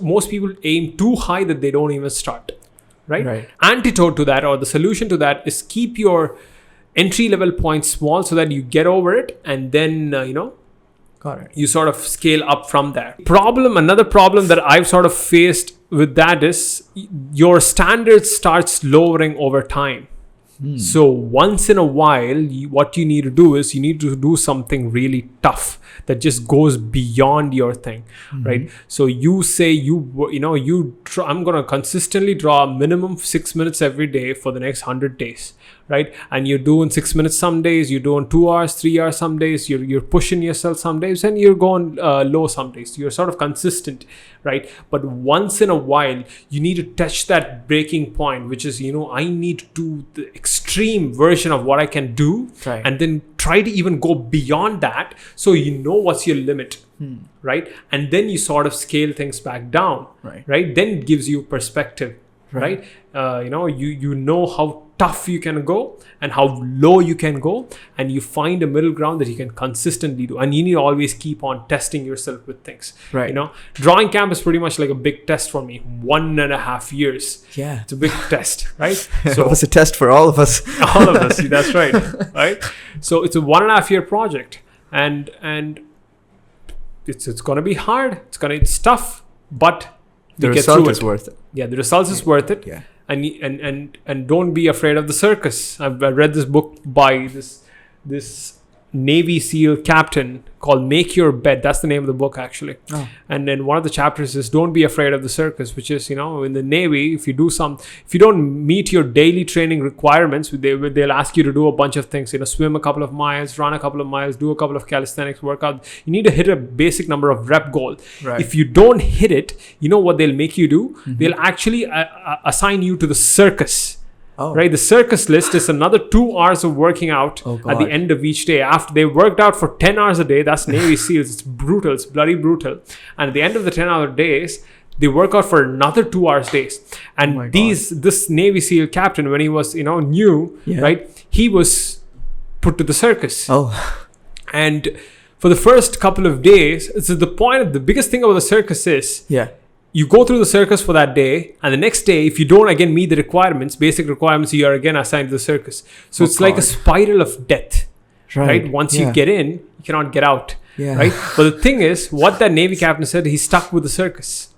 Most people aim too high that they don't even start. Right. Antidote to that, or the solution to that, is keep your entry level points small so that you get over it, and then Got it. you sort of scale up from there. Another problem that I've sort of faced with that is your standards starts lowering over time. So once in a while, what you need to do is you need to do something really tough that just goes beyond your thing, right? So you say I'm going to consistently draw a minimum 6 minutes every day for the next 100 days, right? And you're doing 6 minutes some days, you're doing 2 hours, 3 hours some days, you're pushing yourself some days, and you're going low some days. You're sort of consistent, right? But once in a while, you need to touch that breaking point, which is, I need to do the extreme version of what I can do, Right. and then try to even go beyond that, so you know what's your limit, right? And then you sort of scale things back down, right? Then it gives you perspective, right? You know how tough you can go and how low you can go, and you find a middle ground that you can consistently do. And you need to always keep on testing yourself with things, Right. Drawing camp is pretty much like a big test for me. 1.5 years. Yeah. It's a big test, right? So it was a test for all of us. All of us, that's right. So it's a 1.5 year project, and it's gonna be hard. It's tough, but The we get result through is it. worth it. Yeah, the results is worth it. Yeah. And don't be afraid of the circus. I read this book by this Navy SEAL captain called Make Your Bed. That's the name of the book, actually. Oh. And then one of the chapters is don't be afraid of the circus, which is, in the Navy, if you don't meet your daily training requirements, they'll ask you to do a bunch of things, swim a couple of miles, run a couple of miles, do a couple of calisthenics workout. You need to hit a basic number of rep goal. Right. If you don't hit it, you know what they'll make you do? They'll actually assign you to the circus. Oh. Right, the circus list is another 2 hours of working out at the end of each day. After they worked out for 10 hours a day, that's Navy SEALs. It's brutal. It's bloody brutal. And at the end of the 10-hour days, they work out for another 2 hours days. And this Navy SEAL captain, when he was new, right, he was put to the circus. Oh. And for the first couple of days, the biggest thing about the circus is you go through the circus for that day, and the next day, if you don't again meet the basic requirements, you are again assigned to the circus. So it's like a spiral of death, right? Once you get in, you cannot get out, right? But the thing is, what that Navy captain said, he stuck with the circus,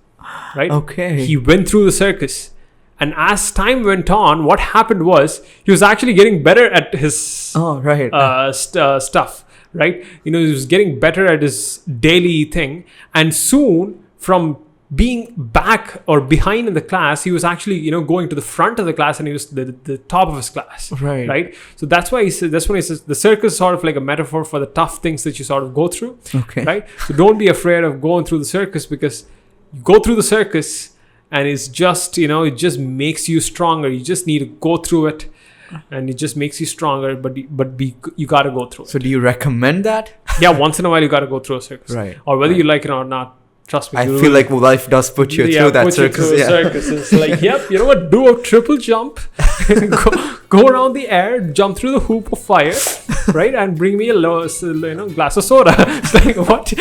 right? Okay. He went through the circus. And as time went on, what happened was, he was actually getting better at his stuff, right? He was getting better at his daily thing. And soon, from being back or behind in the class, he was actually going to the front of the class, and he was the top of his class, right? So that's when he says the circus is sort of like a metaphor for the tough things that you sort of go through, right? So don't be afraid of going through the circus, because you go through the circus and it's just it just makes you stronger. You just need to go through it, and it just makes you stronger, but you got to go through it. So do you recommend that? Yeah, once in a while you got to go through a circus, right? Or whether you like it or not. Trust me. I feel like life does put you through that circus. You through a circus. It's like, yep, you know what? Do a triple jump, go around the air, jump through the hoop of fire, right? And bring me a glass of soda. It's like, what?